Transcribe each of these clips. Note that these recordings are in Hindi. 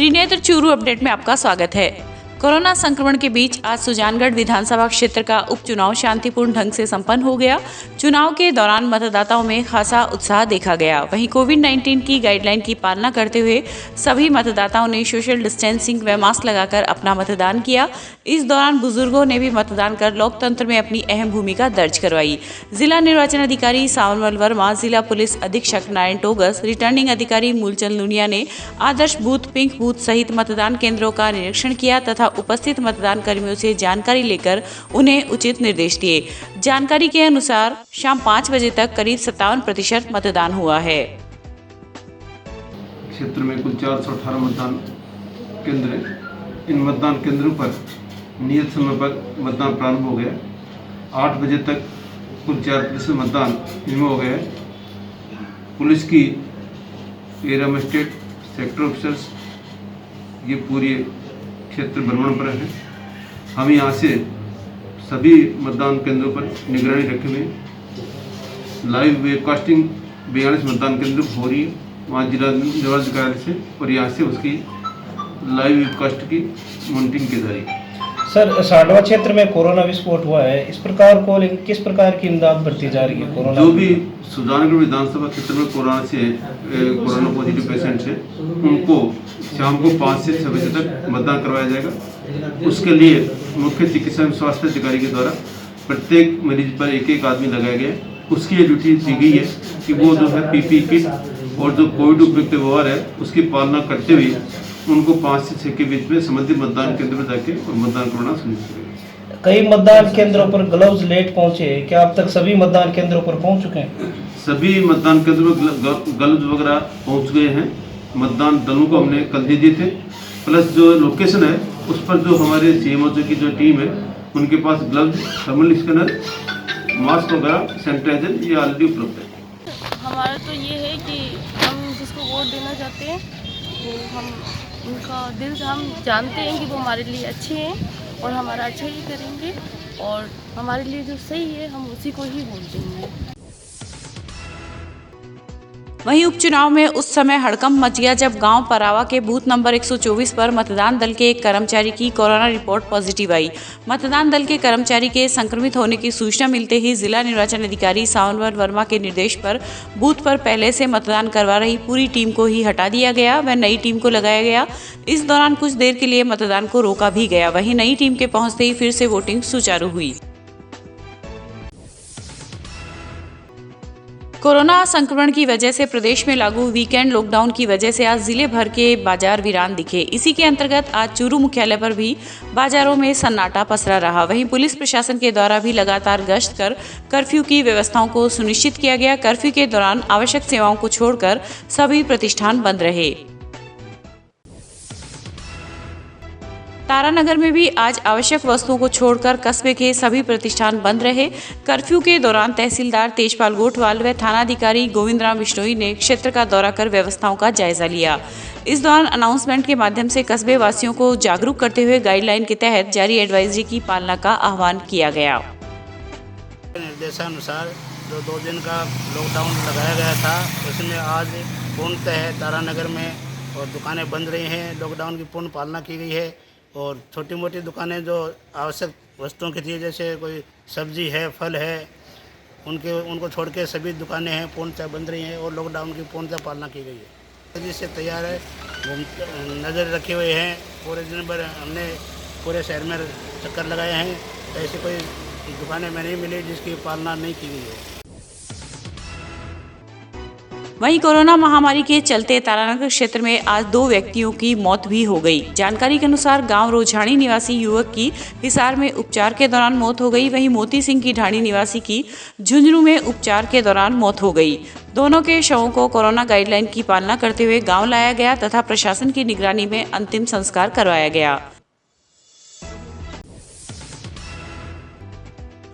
त्रिनेत्र चूरू अपडेट में आपका स्वागत है। कोरोना संक्रमण के बीच आज सुजानगढ़ विधानसभा क्षेत्र का उपचुनाव शांतिपूर्ण ढंग से संपन्न हो गया। चुनाव के दौरान मतदाताओं में खासा उत्साह देखा गया। वहीं कोविड-19 की गाइडलाइन की पालना करते हुए सभी मतदाताओं ने सोशल डिस्टेंसिंग व मास्क लगाकर अपना मतदान किया। इस दौरान बुजुर्गों ने भी मतदान कर लोकतंत्र में अपनी अहम भूमिका दर्ज करवाई। जिला निर्वाचन अधिकारी सावनमल वर्मा, जिला पुलिस अधीक्षक नारायण टोगस, रिटर्निंग अधिकारी मूलचंद लुनिया ने आदर्श बूथ, पिंक बूथ सहित मतदान केंद्रों का निरीक्षण किया तथा उपस्थित मतदान कर्मियों से जानकारी लेकर उन्हें उचित निर्देश दिए। जानकारी के अनुसार शाम 5 बजे तक करीब 57% मतदान हुआ है। क्षेत्र में कुल 418 मतदान केंद्र हैं। इन मतदान केंद्रों पर नियत समय पर मतदान प्रारंभ हो गया। 8 बजे तक कुल 4% मतदान इनमें हो गया। पुलिस की एरिया मजिस्ट्रेट, सेक्टर ऑफिसर्स ये पूरे क्षेत्र भ्रमण पर है। हम यहाँ से सभी मतदान केंद्रों पर निगरानी रखे हुए लाइव वेबकास्टिंग 42 मतदान केंद्र हो रही है वहाँ जिला निर्वाचन अधिकारी से, और यहाँ से उसकी लाइव वेबकास्ट की मॉनिटरिंग की जा रही है। सर, सांडवा क्षेत्र में कोरोना विस्फोट हुआ है, इस प्रकार को किस प्रकार की इमदाद बरती जा रही है? कोरोना जो भी सुजानगढ़ विधानसभा क्षेत्र में कोरोना पॉजिटिव पेशेंट है उनको शाम को 5 से 6 बजे तक मतदान करवाया जाएगा। उसके लिए मुख्य चिकित्सा एवं स्वास्थ्य अधिकारी के द्वारा प्रत्येक मरीज पर एक आदमी लगाया गया है। उसकी ये ड्यूटी दी गई है कि वो जो है पीपीई किट और जो कोविड उपयुक्त व्यवहार है उसकी पालना करते हुए उनको 5 से 6 के बीच में संबंधित मतदान केंद्र पर जाके और मतदान करवाना सुनिश्चित करेगा। कई मतदान केंद्रों पर ग्लव्स लेट पहुंचे, क्या अब तक सभी मतदान केंद्रों पर पहुंच चुके हैं? सभी मतदान केंद्रों पर ग्लव्स वगैरह पहुंच गए हैं। मतदान दलों को हमने कल दे दिए थे। प्लस जो लोकेशन है उस पर जो हमारे सीएमओ की जो टीम है उनके पास ग्लव्स, थर्मल स्कैनर, मास्क वगैरह, सैनिटाइजर ये ऑलरेडी उपलब्ध है। हमारा तो ये है कि हम जिसको वोट देना चाहते हैं वो हम उनका दिल से हम जानते हैं कि वो हमारे लिए अच्छे हैं और हमारा अच्छा ही करेंगे और हमारे लिए जो सही है हम उसी को ही वोट देंगे। वहीं उपचुनाव में उस समय हड़कंप मच गया जब गांव परावा के बूथ नंबर 124 पर मतदान दल के एक कर्मचारी की कोरोना रिपोर्ट पॉजिटिव आई। मतदान दल के कर्मचारी के संक्रमित होने की सूचना मिलते ही जिला निर्वाचन अधिकारी सावनमल वर्मा के निर्देश पर बूथ पर पहले से मतदान करवा रही पूरी टीम को ही हटा दिया गया व नई टीम को लगाया गया। इस दौरान कुछ देर के लिए मतदान को रोका भी गया। वहीं नई टीम के पहुंचते ही फिर से वोटिंग सुचारू हुई। कोरोना संक्रमण की वजह से प्रदेश में लागू वीकेंड लॉकडाउन की वजह से आज जिले भर के बाजार वीरान दिखे। इसी के अंतर्गत आज चूरू मुख्यालय पर भी बाजारों में सन्नाटा पसरा रहा। वहीं पुलिस प्रशासन के द्वारा भी लगातार गश्त कर कर्फ्यू की व्यवस्थाओं को सुनिश्चित किया गया। कर्फ्यू के दौरान आवश्यक सेवाओं को छोड़कर सभी प्रतिष्ठान बंद रहे। तारानगर में भी आज आवश्यक वस्तुओं को छोड़कर कस्बे के सभी प्रतिष्ठान बंद रहे। कर्फ्यू के दौरान तहसीलदार तेजपाल गोठवाल व थानाधिकारी गोविंदराम बिश्नोई ने क्षेत्र का दौरा कर व्यवस्थाओं का जायजा लिया। इस दौरान अनाउंसमेंट के माध्यम से कस्बे वासियों को जागरूक करते हुए गाइडलाइन के तहत जारी एडवाइजरी की पालना का आह्वान किया गया। निर्देशानुसार जो 2 दिन का लॉकडाउन लगाया गया था उसमें आज पूर्णतः तारानगर में और दुकानें बंद रही हैं। लॉकडाउन की पूर्ण पालना की गई है और छोटी मोटी दुकानें जो आवश्यक वस्तुओं की थी जैसे कोई सब्जी है, फल है, उनको छोड़ के सभी दुकानें हैं पूर्णतः बंद रही हैं और लॉकडाउन की पूर्णतः पालना की गई है। जिससे तैयार है, नज़र रखे हुए हैं। पूरे दिन भर हमने पूरे शहर में चक्कर लगाए हैं, ऐसी कोई दुकानें में नहीं मिली जिसकी पालना नहीं की गई है। वहीं कोरोना महामारी के चलते तारानगर क्षेत्र में आज 2 व्यक्तियों की मौत भी हो गई। जानकारी के अनुसार गांव रोझाणी निवासी युवक की हिसार में उपचार के दौरान मौत हो गई। वहीं मोती सिंह की ढाणी निवासी की झुंझुनू में उपचार के दौरान मौत हो गई। दोनों के शवों को कोरोना गाइडलाइन की पालना करते हुए गाँव लाया गया तथा प्रशासन की निगरानी में अंतिम संस्कार करवाया गया।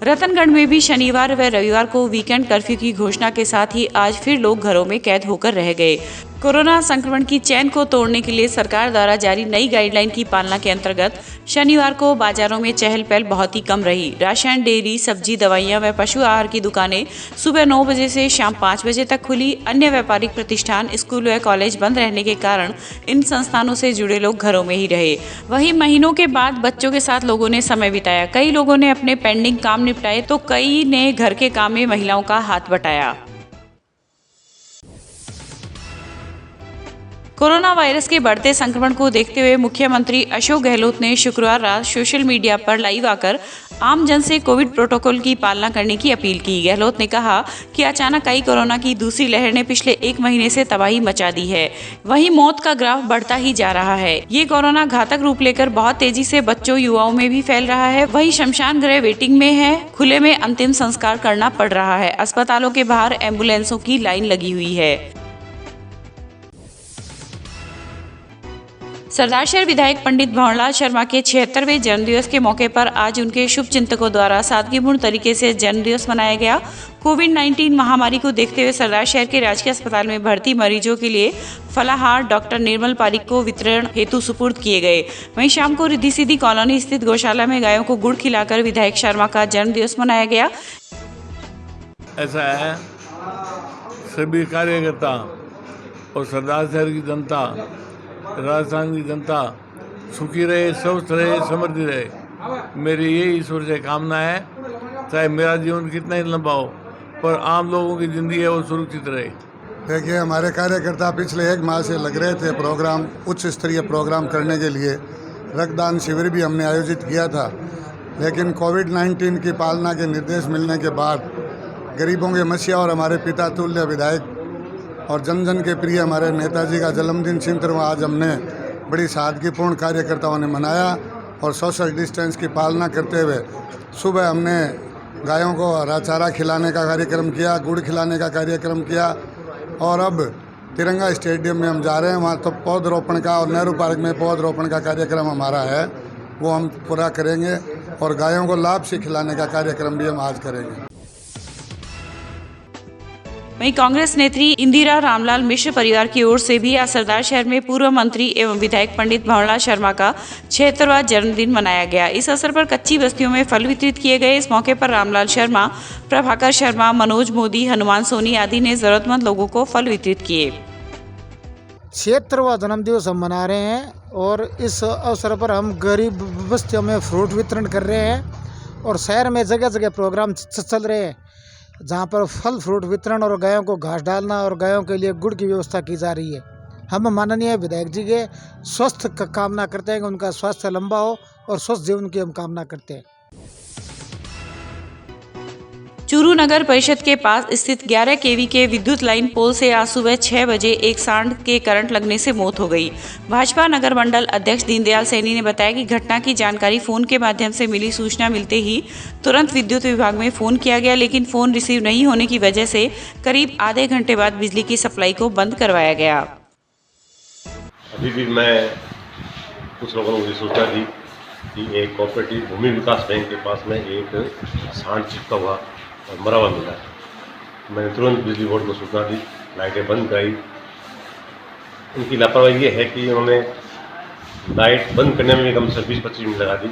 रतनगढ़ में भी शनिवार व रविवार को वीकेंड कर्फ्यू की घोषणा के साथ ही आज फिर लोग घरों में कैद होकर रह गए। कोरोना संक्रमण की चेन को तोड़ने के लिए सरकार द्वारा जारी नई गाइडलाइन की पालना के अंतर्गत शनिवार को बाजारों में चहल पहल बहुत ही कम रही। राशन, डेयरी, सब्जी, दवाइयां व पशु आहार की दुकानें सुबह 9 बजे से शाम 5 बजे तक खुली। अन्य व्यापारिक प्रतिष्ठान, स्कूल व कॉलेज बंद रहने के कारण इन संस्थानों से जुड़े लोग घरों में ही रहे। वहीं महीनों के बाद बच्चों के साथ लोगों ने समय बिताया। कई लोगों ने अपने पेंडिंग काम निपटाए तो कई ने घर के काम में महिलाओं का हाथ बटाया। कोरोना वायरस के बढ़ते संक्रमण को देखते हुए मुख्यमंत्री अशोक गहलोत ने शुक्रवार रात सोशल मीडिया पर लाइव आकर आम जन से कोविड प्रोटोकॉल की पालना करने की अपील की। गहलोत ने कहा कि अचानक आई कोरोना की दूसरी लहर ने पिछले 1 महीने से तबाही मचा दी है। वहीं मौत का ग्राफ बढ़ता ही जा रहा है। ये कोरोना घातक रूप लेकर बहुत तेजी से बच्चों, युवाओं में भी फैल रहा है। वहीं शमशान गृह वेटिंग में है, खुले में अंतिम संस्कार करना पड़ रहा है। अस्पतालों के बाहर एम्बुलेंसों की लाइन लगी हुई है। सरदारशहर विधायक पंडित भंवरलाल शर्मा के 76वें जन्मदिवस के मौके पर आज उनके शुभचिंतकों द्वारा सादगीपूर्ण तरीके से जन्मदिवस मनाया गया। कोविड-19 महामारी को देखते हुए सरदारशहर के राजकीय अस्पताल में भर्ती मरीजों के लिए फलाहार डॉक्टर निर्मल पारिक को वितरण हेतु सुपुर्द किए गए। वहीं शाम को रिद्धि सिद्धि कॉलोनी स्थित गौशाला में गायों को गुड़ खिलाकर विधायक शर्मा का जन्मदिवस मनाया गया। ऐसा है, सभी कार्यकर्ता और सरदारशहर की जनता, राजस्थान की जनता सुखी रहे, स्वस्थ रहे, समृद्धि रहे। मेरी यही ईश्वर से कामना है, चाहे मेरा जीवन कितना ही लंबा हो, पर आम लोगों की ज़िंदगी है वो सुरक्षित रहे। देखिए, हमारे कार्यकर्ता पिछले 1 माह से लग रहे थे प्रोग्राम, उच्च स्तरीय प्रोग्राम करने के लिए। रक्तदान शिविर भी हमने आयोजित किया था, लेकिन कोविड-19 की पालना के निर्देश मिलने के बाद गरीबों के मसीहा और हमारे पिता तुल्य विधायक और जन जन के प्रिय हमारे नेताजी का जन्मदिन छिंतरवां आज हमने बड़ी सादगीपूर्ण कार्यकर्ताओं ने मनाया और सोशल डिस्टेंस की पालना करते हुए सुबह हमने गायों को हरा चारा खिलाने का कार्यक्रम किया, गुड़ खिलाने का कार्यक्रम किया और अब तिरंगा स्टेडियम में हम जा रहे हैं। वहाँ तो पौधरोपण का और नेहरू पार्क में पौधरोपण का कार्यक्रम हमारा है, वो हम पूरा करेंगे और गायों को लापसी खिलाने का कार्यक्रम भी हम आज करेंगे। वहीं कांग्रेस नेत्री इंदिरा रामलाल मिश्र परिवार की ओर से भी आज सरदारशहर में पूर्व मंत्री एवं विधायक पंडित भंवरलाल शर्मा का 76वां जन्मदिन मनाया गया। इस अवसर पर कच्ची बस्तियों में फल वितरित किए गए। इस मौके पर रामलाल शर्मा, प्रभाकर शर्मा, मनोज मोदी, हनुमान सोनी आदि ने जरूरतमंद लोगों को फल वितरित किए। 76वां जन्मदिवस हम मना रहे हैं और इस अवसर पर हम गरीब बस्तियों में फ्रूट वितरण कर रहे हैं और शहर में जगह जगह प्रोग्राम चल रहे हैं जहाँ पर फल फ्रूट वितरण और गायों को घास डालना और गायों के लिए गुड़ की व्यवस्था की जा रही है। हम माननीय विधायक जी के स्वस्थ कामना करते हैं कि उनका स्वास्थ्य लंबा हो और स्वस्थ जीवन की हम कामना करते हैं। चूरू नगर परिषद के पास स्थित 11 केवी के विद्युत लाइन पोल से आज सुबह 6 बजे एक सांड के करंट लगने से मौत हो गई। भाजपा नगर मंडल अध्यक्ष दीनदयाल सैनी ने बताया कि घटना की जानकारी फोन के माध्यम से मिली। सूचना मिलते ही तुरंत विद्युत विभाग में फोन किया गया, लेकिन फोन रिसीव नहीं होने की वजह से करीब आधे घंटे बाद बिजली की सप्लाई को बंद करवाया गया। अभी भी मैं कुछ लोगों को सूचना दी कि एक कोऑपरेटिव भूमि विकास बैंक के पास में एक सांड चिपका हुआ और मरा हुआ मिला। मैंने तुरंत बिजली बोर्ड को सूचना दी, लाइटें बंद कराई। उनकी लापरवाही ये है कि उन्होंने लाइट बंद करने में भी कम से 20-25 मिनट लगा दी।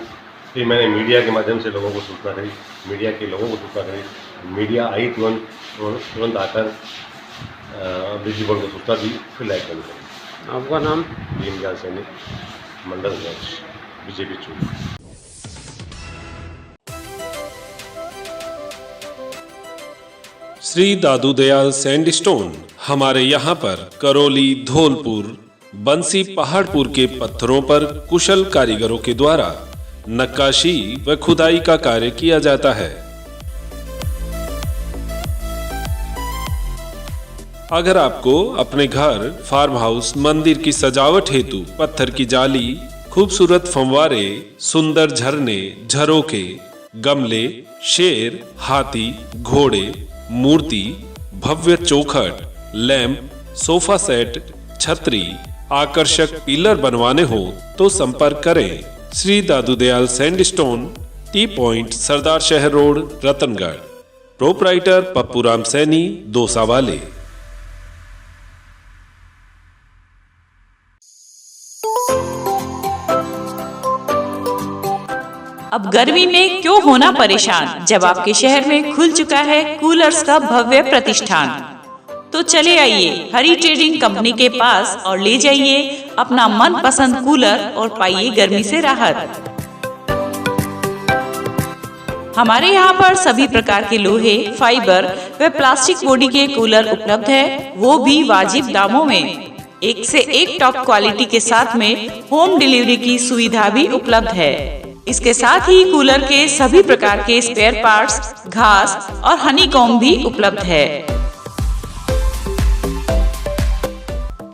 फिर मैंने मीडिया के माध्यम से लोगों को सूचना करी, मीडिया के लोगों को सूचना करी। मीडिया आई तुरंत आकर बिजली बोर्ड को सूचना दी, फिर लाइट बंद करी। आपका नाम? दीनदयाल सैनी, मंडल अध्यक्ष, बीजेपी चूरू। श्री दादू दयाल सैंडस्टोन हमारे यहाँ पर करौली, धौलपुर, बंसी, पहाड़पुर के पत्थरों पर कुशल कारीगरों के द्वारा नक्काशी व खुदाई का कार्य किया जाता है। अगर आपको अपने घर, फार्म हाउस, मंदिर की सजावट हेतु पत्थर की जाली, खूबसूरत फंवारे, सुंदर झरने, झरोखे, गमले, शेर, हाथी, घोड़े, मूर्ति, भव्य चौखट, लैंप, सोफा सेट, छतरी, आकर्षक पिलर बनवाने हो तो संपर्क करें। Shri Dadu Dayal sandstone, T point, सरदार शहर रोड, रतनगढ़। प्रोपराइटर पप्पू राम सैनी, दोसा वाले। अब गर्मी में क्यों होना परेशान, जब आपके शहर में खुल चुका है कूलर्स का भव्य प्रतिष्ठान। तो चले आइए हरी ट्रेडिंग कंपनी के पास और ले जाइए अपना मनपसंद कूलर और पाइए गर्मी से राहत। हमारे यहाँ पर सभी प्रकार के लोहे, फाइबर व प्लास्टिक बॉडी के कूलर उपलब्ध है, वो भी वाजिब दामों में। एक से एक टॉप क्वालिटी के साथ में होम डिलीवरी की सुविधा भी उपलब्ध है। इसके साथ ही कूलर के सभी प्रकार के स्पेयर पार्ट्स, घास और हनीकॉम्ब भी उपलब्ध है।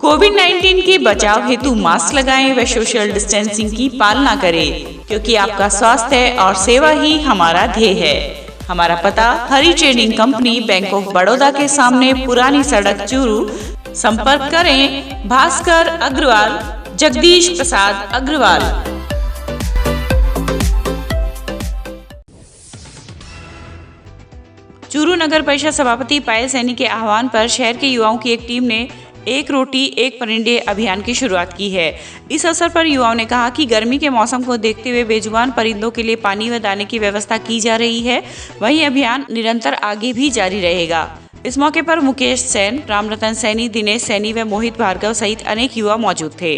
कोविड-19 के बचाव हेतु मास्क लगाएं व सोशल डिस्टेंसिंग की पालना करें, क्योंकि आपका स्वास्थ्य और सेवा ही हमारा ध्येय है। हमारा पता Hari trading company, Bank of Baroda के सामने, पुरानी सड़क, चूरू। संपर्क करें भास्कर अग्रवाल, जगदीश प्रसाद अग्रवाल। चूरू नगर परिषद सभापति पायल सैनी के आह्वान पर शहर के युवाओं की एक टीम ने एक रोटी एक परिंदे अभियान की शुरुआत की है। इस अवसर पर युवाओं ने कहा कि गर्मी के मौसम को देखते हुए बेजुबान परिंदों के लिए पानी व दाने की व्यवस्था की जा रही है। वहीं अभियान निरंतर आगे भी जारी रहेगा। इस मौके पर मुकेश सैन, रामरतन सैनी, दिनेश सैनी व मोहित भार्गव सहित अनेक युवा मौजूद थे।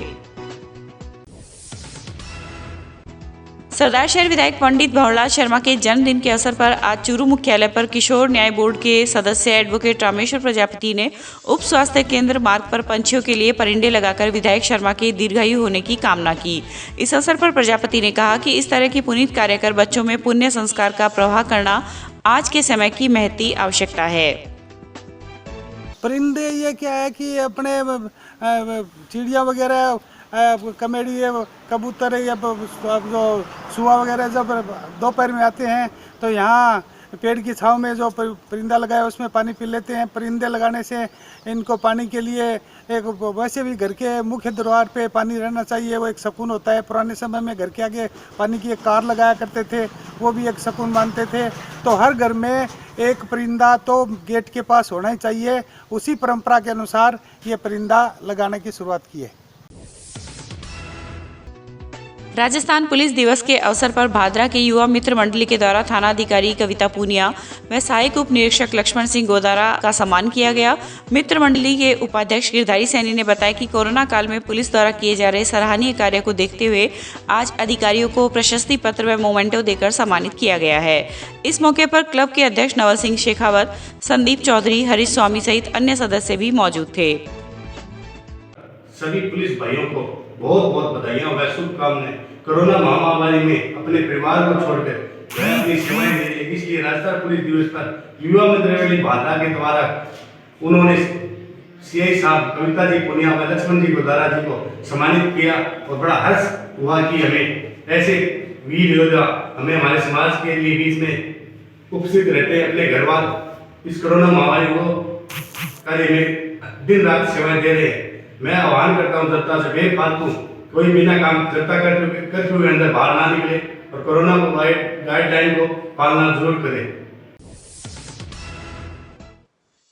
सरदार शहर विधायक पंडित भंवरलाल शर्मा के जन्मदिन के अवसर पर आज चूरू मुख्यालय पर किशोर न्याय बोर्ड के सदस्य एडवोकेट रामेश्वर प्रजापति ने उप स्वास्थ्य केंद्र मार्ग पर पंछियों के लिए परिंदे लगाकर विधायक शर्मा के दीर्घायु होने की कामना की। इस अवसर पर प्रजापति ने कहा कि इस तरह की पुनीत कार्य कर बच्चों में पुण्य संस्कार का प्रवाह करना आज के समय की महती आवश्यकता है। परिंदे ये क्या है कि अपने चिड़िया वगैरह, कमेडी, कबूतर या जो सुआ वगैरह जब दोपहर में आते हैं तो यहाँ पेड़ की छांव में जो परिंदा लगाया है उसमें पानी पी लेते हैं। परिंदे लगाने से इनको पानी के लिए एक, वैसे भी घर के मुख्य द्वार पे पानी रहना चाहिए, वो एक सुकून होता है। पुराने समय में घर के आगे पानी की एक कार लगाया करते थे, वो भी एक सुकून मानते थे। तो हर घर में एक परिंदा तो गेट के पास होना ही चाहिए। उसी परंपरा के अनुसार ये परिंदा लगाने की शुरुआत की है। राजस्थान पुलिस दिवस के अवसर पर भादरा के युवा मित्र मंडली के द्वारा थाना अधिकारी कविता पूनिया व सहायक उप निरीक्षक लक्ष्मण सिंह गोदारा का सम्मान किया गया। मित्र मंडली के उपाध्यक्ष गिरधारी सैनी ने बताया कि कोरोना काल में पुलिस द्वारा किए जा रहे सराहनीय कार्य को देखते हुए आज अधिकारियों को प्रशस्ति पत्र व मोमेंटो देकर सम्मानित किया गया है। इस मौके पर क्लब के अध्यक्ष नवल सिंह शेखावत, संदीप चौधरी, हरीश स्वामी सहित अन्य सदस्य भी मौजूद थे। सभी पुलिस भाइयों को बहुत बहुत बधाइयाँ व शुभकामनाएं। कोरोना महामारी में अपने परिवार को छोड़कर अपनी सेवाएं दे रही है, इसलिए राजस्थान पुलिस दिवस पर युवा मित्र भादरा के द्वारा उन्होंने सीआई साहब कविता जी पुनिया व लक्ष्मण जी गोदारा जी को सम्मानित किया और बड़ा हर्ष हुआ कि हमें ऐसे वीर योद्धा हमें हमारे समाज के लिए बीच में उपस्थित रहते हैं। अपने घर वाल इस कोरोना महामारी को कार्य में दिन रात सेवाएं दे रहे हैं। मैं आह्वान करता हूँ जनता से बेफालतू कोई बिना काम जनता कर्फ्यू के अंदर बाहर ना निकले और कोरोना को गाइडलाइन को पालना जरूर करें।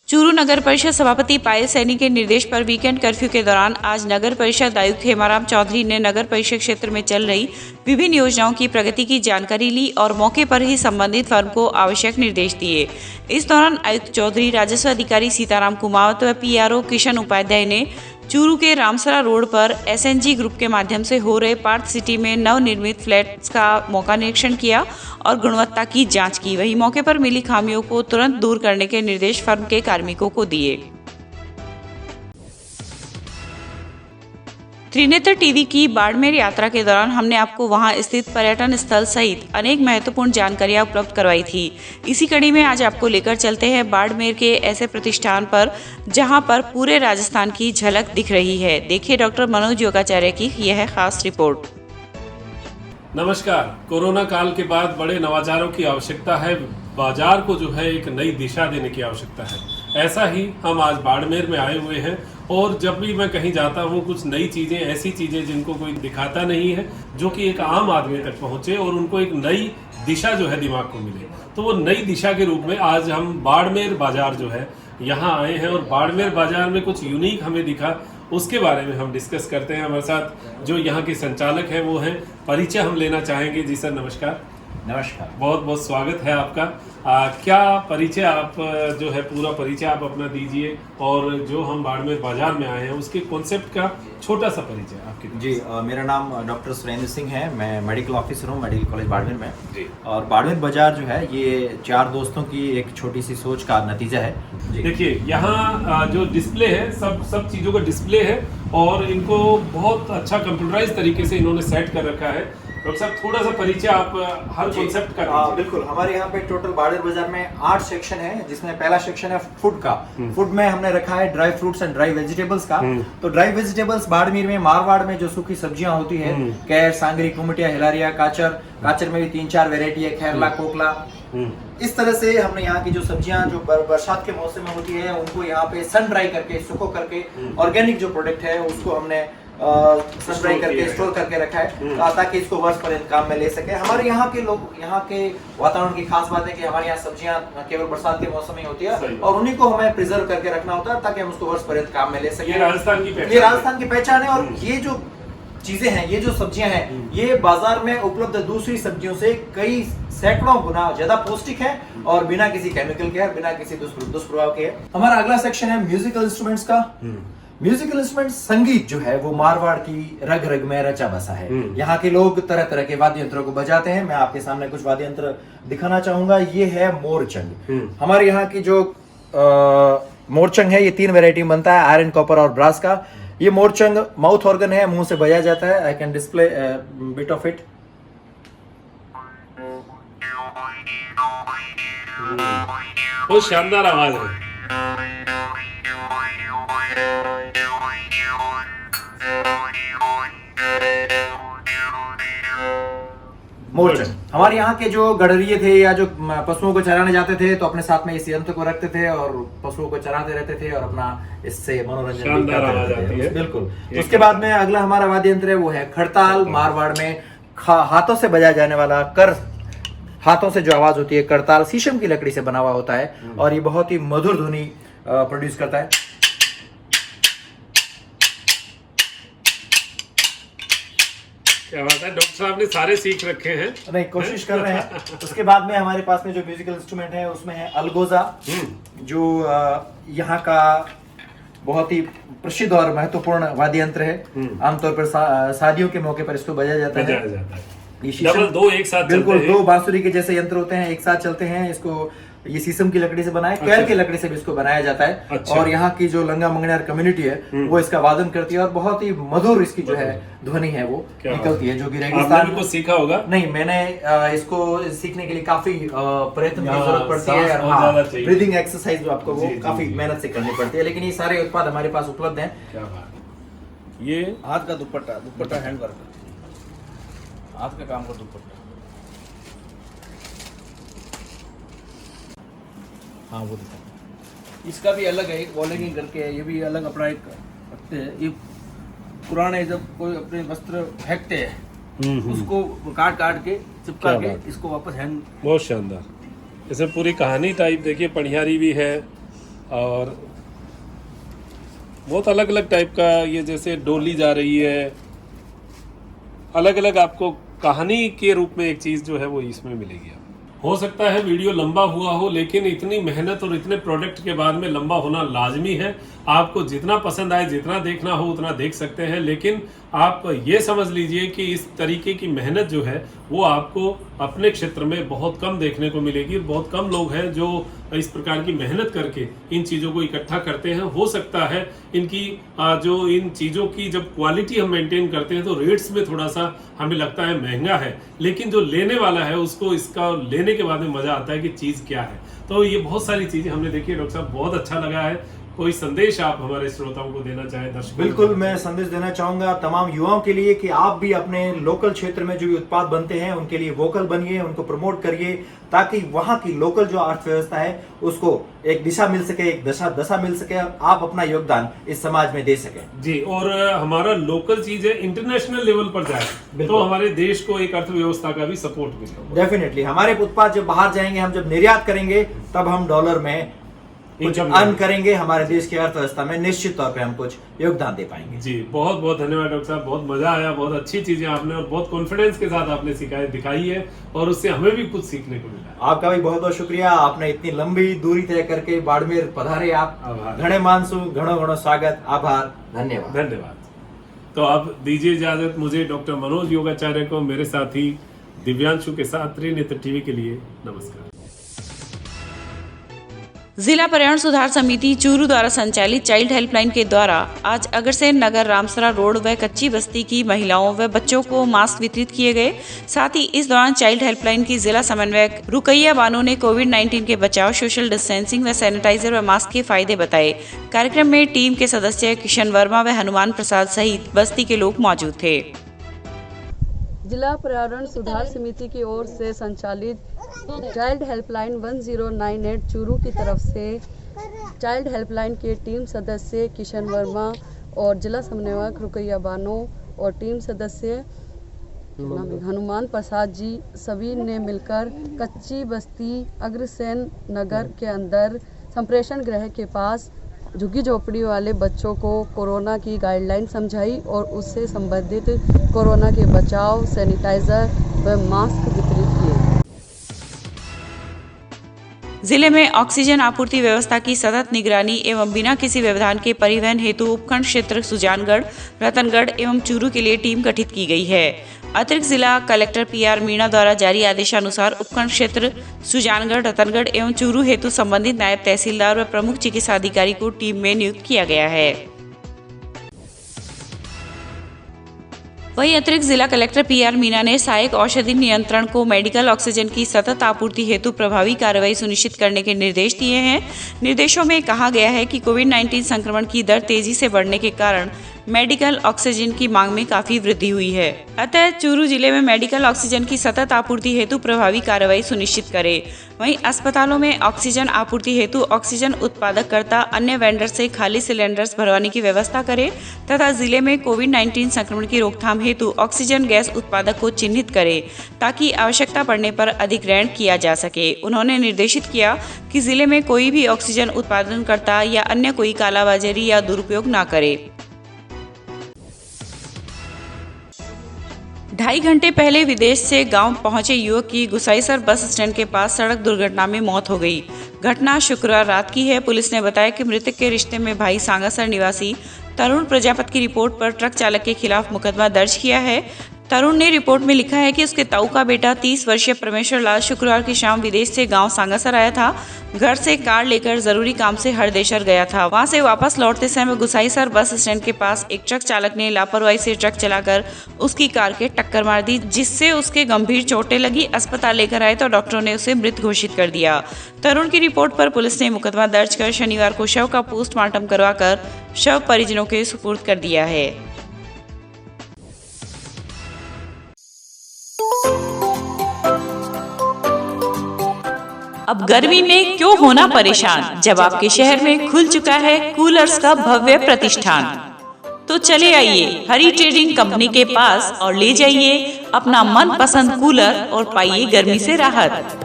चूरू नगर परिषद सभापति पायल सैनी के निर्देश पर वीकेंड कर्फ्यू के दौरान आज नगर परिषद आयुक्त हेमाराम चौधरी ने नगर परिषद क्षेत्र में चल रही विभिन्न योजनाओं की प्रगति की जानकारी ली और मौके पर ही संबंधित फर्म को आवश्यक निर्देश दिए। इस दौरान आयुक्त चौधरी, राजस्व अधिकारी सीताराम कुमावत व पीआरओ किशन उपाध्याय ने चूरू के रामसरा रोड पर एसएनजी ग्रुप के माध्यम से हो रहे पार्थ सिटी में नवनिर्मित फ्लैट्स का मौका निरीक्षण किया और गुणवत्ता की जांच की। वहीं मौके पर मिली खामियों को तुरंत दूर करने के निर्देश फर्म के कार्मिकों को दिए। त्रिनेत्र टीवी की बाड़मेर यात्रा के दौरान हमने आपको वहां स्थित पर्यटन स्थल सहित अनेक महत्वपूर्ण जानकारियां उपलब्ध करवाई थी। इसी कड़ी में आज आपको लेकर चलते हैं बाड़मेर के ऐसे प्रतिष्ठान पर जहां पर पूरे राजस्थान की झलक दिख रही है। देखिए डॉक्टर मनोज योगाचार्य की यह खास रिपोर्ट। नमस्कार। कोरोना काल के बाद बड़े नवाचारों की आवश्यकता है। बाजार को जो है एक नई दिशा देने की आवश्यकता है। ऐसा ही हम आज बाड़मेर में आए हुए हैं और जब भी मैं कहीं जाता हूँ कुछ नई चीज़ें, ऐसी चीज़ें जिनको कोई दिखाता नहीं है, जो कि एक आम आदमी तक पहुँचे और उनको एक नई दिशा जो है दिमाग को मिले, तो वो नई दिशा के रूप में आज हम बाड़मेर बाज़ार जो है यहाँ आए हैं। और बाड़मेर बाज़ार में कुछ यूनिक हमें दिखा, उसके बारे में हम डिस्कस करते हैं। हमारे साथ जो यहाँ के संचालक हैं वो हैं, परिचय हम लेना चाहेंगे। जी सर नमस्कार। नमस्कार, बहुत बहुत स्वागत है आपका। क्या परिचय आप जो है पूरा परिचय आप अपना दीजिए, और जो हम बाड़मेर बाजार में आए हैं उसके कॉन्सेप्ट का छोटा सा परिचय आपके। जी मेरा नाम डॉक्टर सुरेंद्र सिंह है, मैं मेडिकल ऑफिसर हूँ मेडिकल कॉलेज बाड़मेर में जी। और बाड़मेर बाजार जो है ये 4 दोस्तों की एक छोटी सी सोच का नतीजा है। देखिए यहाँ जो डिस्प्ले है, सब चीज़ों का डिस्प्ले है और इनको बहुत अच्छा कंप्यूटराइज तरीके से इन्होंने सेट कर रखा है। डॉक्टर साहब थोड़ा सा परिचय आप हर कॉन्सेप्ट का। बिल्कुल, हमारे यहाँ पे टोटल बाड़मेर बाजार में 8 सेक्शन है, जिसमें पहला सेक्शन है फूड का। फूड में हमने रखा है dry fruits and dry vegetables का। तो ड्राई वेजिटेबल्स बाड़मेर में, मारवाड़ में जो सूखी सब्जियां होती है, कैर, सांगरी, कुमटिया, हिलारिया, काचर में भी 3-4 वेरायटी है, खैरला, कोकला। इस तरह से हमने यहाँ की जो सब्जियां जो बरसात के मौसम में होती है उनको यहाँ पे सन ड्राई करके, सुखो करके, ऑर्गेनिक जो प्रोडक्ट है उसको हमने सन ड्राई करके स्टोर करके रखा है, ताकि इसको वर्ष पर्यंत काम में ले सके। हमारे यहाँ के लोग, यहाँ के वातावरण की खास बात है कि हमारे यहाँ सब्जियां केवल बरसात के मौसम में होती है और उन्हीं को हमें प्रिजर्व करके रखना होता है ताकि हम उसको वर्ष पर्यंत काम में ले सके। ये राजस्थान की पहचान है। और ये जो चीजें हैं, ये जो सब्जियां हैं, ये बाजार में उपलब्ध दूसरी सब्जियों से कई सैकड़ों गुना ज्यादा पौष्टिक है और बिना किसी केमिकल के, बिना किसी दुष्प्रभाव के है। हमारा अगला सेक्शन है म्यूजिकल इंस्ट्रूमेंट्स का। म्यूजिकल इंस्ट्रूमेंट, संगीत जो है वो मारवाड़ की रग रग में रचा बसा है। यहाँ के लोग तरह तरह के वाद्य यंत्रों को बजाते हैं। मैं आपके सामने कुछ वाद्य यंत्र दिखाना चाहूंगा। ये है मोरचंग। हमारे यहाँ की जो मोरचंग है, ये 3 वेरायटी बनता है, आयरन, कॉपर और ब्रास का। ये मोरचंग माउथ ऑर्गन है, मुंह से बजाया जाता है। I can display bit of it. बहुत शानदार आवाज है। मोरचंग। हमारे यहाँ के जो गडरिये थे या जो पशुओं को चराने जाते थे तो अपने साथ में इस यंत्र को रखते थे और पशुओं को चराते रहते थे और अपना इससे मनोरंजन भी करते रहते थे। बिल्कुल। उसके बाद में अगला हमारा वाद्य यंत्र है वो है खड़ताल। मारवाड़ में हाथों से बजाया जाने वाला, हाथों से जो आवाज होती है, करताल शीशम की लकड़ी से बना हुआ होता है और ये बहुत ही मधुर ध्वनि प्रोड्यूस करता है। क्या बात है, डॉक्टर साहब ने सारे सीख रखे हैं। नहीं, कोशिश कर रहे हैं। उसके बाद में हमारे पास में जो म्यूजिकल इंस्ट्रूमेंट है उसमें है अलगोजा, जो यहाँ का बहुत ही प्रसिद्ध और महत्वपूर्ण वाद्य यंत्र है। आमतौर पर शादियों के मौके पर इसको बजाया जाता है। डबल 2 एक साथ, बिल्कुल 2 बांसुरी के जैसे यंत्र होते हैं, एक साथ चलते हैं। इसको ये शीशम की लकड़ी से बनाया, कैर की लकड़ी से भी इसको बनाया जाता है। अच्छा। और यहाँ की जो लंगा मंगनियार कम्युनिटी है वो इसका वादन करती है और बहुत ही मधुर इसकी जो है ध्वनि है वो निकलती है, जो कि रेगिस्तान में सीखा होगा। नहीं, मैंने इसको सीखने के लिए काफी प्रयत्न की जरूरत पड़ती है। ब्रीदिंग एक्सरसाइज जो आपको वो काफी मेहनत से करनी पड़ती है, लेकिन ये सारे उत्पाद हमारे पास उपलब्ध हैं। ये हाथ का दुपट्टा हैंड वर्क, हाथ का काम का दुपट्टा। हाँ वो दिखा। इसका भी अलग है, एक वॉलिंग करके है, ये भी अलग अपना एक रखते हैं। ये पुराने जब कोई अपने वस्त्र फेंकते हैं उसको काट के चिपका के इसको वापस हैंग। बहुत शानदार। इसमें पूरी कहानी टाइप देखिए, पनिहारी भी है और बहुत अलग अलग टाइप का, ये जैसे डोली जा रही है, अलग अलग आपको कहानी के रूप में एक चीज़ जो है वो इसमें मिलेगी। हो सकता है वीडियो लंबा हुआ हो, लेकिन इतनी मेहनत और इतने प्रोडक्ट के बाद में लंबा होना लाजमी है। आपको जितना पसंद आए, जितना देखना हो उतना देख सकते हैं, लेकिन आप ये समझ लीजिए कि इस तरीके की मेहनत जो है वो आपको अपने क्षेत्र में बहुत कम देखने को मिलेगी। बहुत कम लोग हैं जो इस प्रकार की मेहनत करके इन चीज़ों को इकट्ठा करते हैं। हो सकता है इनकी जो इन चीज़ों की जब क्वालिटी हम मेंटेन करते हैं तो रेट्स में थोड़ा सा हमें लगता है महंगा है, लेकिन जो लेने वाला है उसको इसका लेने के बाद में मज़ा आता है कि चीज़ क्या है। तो ये बहुत सारी चीज़ें हमने देखी। डॉक्टर साहब बहुत अच्छा लगा है कोई संदेश आप हमारे श्रोताओं को देना चाहें, दर्शकों? बिल्कुल, मैं संदेश देना चाहूंगा तमाम युवाओं के लिए कि आप भी अपने लोकल क्षेत्र में जो भी उत्पाद बनते हैं उनके लिए वोकल बनिए, उनको प्रमोट करिए, ताकि वहां की लोकल जो अर्थव्यवस्था है उसको एक दिशा मिल सके, एक दशा मिल सके, आप अपना योगदान इस समाज में दे सके जी। और हमारा लोकल चीज है इंटरनेशनल लेवल पर जाए तो हमारे देश को एक अर्थव्यवस्था का भी सपोर्ट मिलेगा। डेफिनेटली हमारे उत्पाद जब बाहर जाएंगे, हम जब निर्यात करेंगे तब हम डॉलर में कुछ अर्न करेंगे, हमारे देश की अर्थव्यवस्था में निश्चित तौर पे हम कुछ योगदान दे पाएंगे। जी, बहुत बहुत धन्यवाद डॉक्टर साहब, बहुत मजा आया, बहुत अच्छी चीजें आपने और बहुत कॉन्फिडेंस के साथ आपने दिखाई है और उससे हमें भी कुछ सीखने को मिला। आपका भी बहुत बहुत शुक्रिया, आपने इतनी लंबी दूरी तय करके बाड़मेर पधारे, आप घणे मानसू, घणो घणो स्वागत, आभार, धन्यवाद। धन्यवाद। तो अब दीजिए इजाजत मुझे डॉक्टर मनोज योगाचार्य को, मेरे साथी दिव्यांशु के साथ त्रिनेत्र टीवी के लिए नमस्कार। जिला पर्यावरण सुधार समिति चूरू द्वारा संचालित चाइल्ड हेल्पलाइन के द्वारा आज अग्रसेन नगर रामसरा रोड व कच्ची बस्ती की महिलाओं व बच्चों को मास्क वितरित किए गए। साथ ही इस दौरान चाइल्ड हेल्पलाइन की जिला समन्वयक रुकैया बानो ने कोविड-19 के बचाव, सोशल डिस्टेंसिंग व सैनिटाइजर व मास्क के फायदे बताए। कार्यक्रम में टीम के सदस्य किशन वर्मा व हनुमान प्रसाद सहित बस्ती के लोग मौजूद थे। जिला पर्यावरण सुधार समिति की ओर से संचालित चाइल्ड हेल्पलाइन 1098 चूरू की तरफ से चाइल्ड हेल्पलाइन के टीम सदस्य किशन वर्मा और जिला समन्वयक रुकैया बानो और टीम सदस्य हनुमान प्रसाद जी सभी ने मिलकर कच्ची बस्ती अग्रसेन नगर के अंदर संप्रेषण गृह के पास झुग्गी झोपड़ी वाले बच्चों को कोरोना की गाइडलाइन समझाई और उससे संबंधित कोरोना के बचाव, सैनिटाइजर व मास्क वितरित किए। जिले में ऑक्सीजन आपूर्ति व्यवस्था की सतत निगरानी एवं बिना किसी व्यवधान के परिवहन हेतु उपखंड क्षेत्र सुजानगढ़, रतनगढ़ एवं चूरू के लिए टीम गठित की गई है। अतिरिक्त जिला कलेक्टर PR मीणा द्वारा जारी आदेशानुसार उपखंड क्षेत्र सुजानगढ़, रतनगढ़ एवं चूरू हेतु संबंधित नायब तहसीलदार व प्रमुख चिकित्सा अधिकारी को टीम में नियुक्त किया गया है। वहीं अतिरिक्त जिला कलेक्टर PR मीणा ने सहायक औषधि नियंत्रण को मेडिकल ऑक्सीजन की सतत आपूर्ति हेतु प्रभावी कार्रवाई सुनिश्चित करने के निर्देश दिए हैं। निर्देशों में कहा गया है कि कोविड-19 संक्रमण की दर तेजी से बढ़ने के कारण मेडिकल ऑक्सीजन की मांग में काफी वृद्धि हुई है। अतः चूरू जिले में मेडिकल ऑक्सीजन की सतत आपूर्ति हेतु प्रभावी कार्रवाई सुनिश्चित करे। वहीं अस्पतालों में ऑक्सीजन आपूर्ति हेतु ऑक्सीजन उत्पादककर्ता अन्य वेंडर से खाली सिलेंडर्स भरवाने की व्यवस्था करे तथा जिले में कोविड-19 संक्रमण की रोकथाम हेतु ऑक्सीजन गैस उत्पादक को चिन्हित करे ताकि आवश्यकता पड़ने पर अधिग्रहण किया जा सके। उन्होंने निर्देशित किया कि जिले में कोई भी ऑक्सीजन उत्पादनकर्ता या अन्य कोई कालाबाजारी या दुरुपयोग न करे। 2.5 घंटे पहले विदेश से गांव पहुंचे युवक की गुसाईसर बस स्टैंड के पास सड़क दुर्घटना में मौत हो गई। घटना शुक्रवार रात की है। पुलिस ने बताया कि मृतक के रिश्ते में भाई सांगासर निवासी तरुण प्रजापति की रिपोर्ट पर ट्रक चालक के खिलाफ मुकदमा दर्ज किया है। तरुण ने रिपोर्ट में लिखा है कि उसके ताऊ का बेटा 30 वर्षीय परमेश्वर लाल शुक्रवार की शाम विदेश से गांव सांगासर आया था। घर से कार लेकर जरूरी काम से हरदेशर गया था। वहां से वापस लौटते समय गुसाईसर बस स्टैंड के पास एक ट्रक चालक ने लापरवाही से ट्रक चलाकर उसकी कार के टक्कर मार दी, जिससे उसके गंभीर चोटें लगी। अस्पताल लेकर आए तो डॉक्टरों ने उसे मृत घोषित कर दिया। तरुण की रिपोर्ट पर पुलिस ने मुकदमा दर्ज कर शनिवार को शव का पोस्टमार्टम करवाकर शव परिजनों के सुपुर्द कर दिया है। अब गर्मी में क्यों होना परेशान, जब आपके शहर में खुल चुका है कूलर्स का भव्य प्रतिष्ठान। तो चले आइए हरी ट्रेडिंग कंपनी के पास और ले जाइए अपना मनपसंद कूलर और पाइए गर्मी से राहत।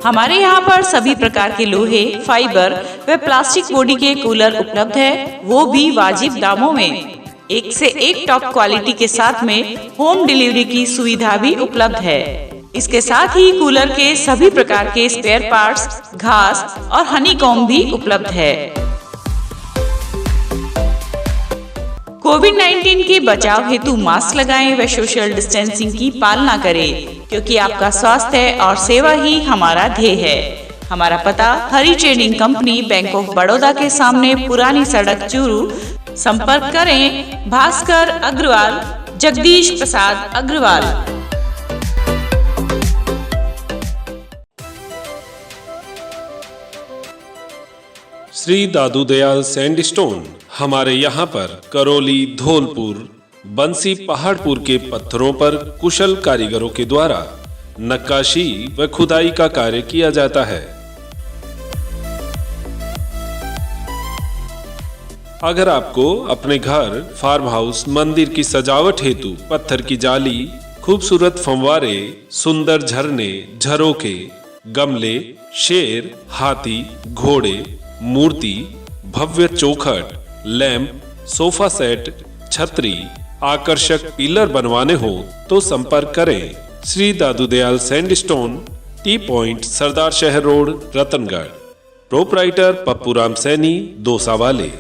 हमारे यहाँ पर सभी प्रकार के लोहे, फाइबर व प्लास्टिक बॉडी के कूलर उपलब्ध है, वो भी वाजिब दामों में। एक से एक टॉप क्वालिटी के साथ में होम डिलीवरी की सुविधा भी उपलब्ध है। इसके साथ ही कूलर के सभी प्रकार के स्पेयर पार्ट्स, घास और हनीकॉम्ब भी उपलब्ध है। कोविड-19 के बचाव हेतु मास्क लगाएं व सोशल डिस्टेंसिंग की पालना करें, क्योंकि आपका स्वास्थ्य और सेवा ही हमारा ध्येय है। हमारा पता Hari trading company, Bank of Baroda के सामने, पुरानी सड़क, चूरू। संपर्क करें भास्कर अग्रवाल, जगदीश प्रसाद अग्रवाल। श्री दादू दयाल सैंडस्टोन। हमारे यहाँ पर करौली, धौलपुर, बंसी, पहाड़पुर के पत्थरों पर कुशल कारीगरों के द्वारा नक्काशी व खुदाई का कार्य किया जाता है। अगर आपको अपने घर, फार्म हाउस, मंदिर की सजावट हेतु पत्थर की जाली, खूबसूरत फंवारे, सुंदर झरने, झरोके, गमले, शेर, हाथी, घोड़े, मूर्ति, भव्य चौखट, लैंप, सोफा सेट, छतरी, आकर्षक पिलर बनवाने हो तो संपर्क करें Shri Dadu Dayal sandstone, T point, सरदार शहर रोड, रतनगढ़। प्रोपराइटर पप्पू राम सैनी, दोसा वाले।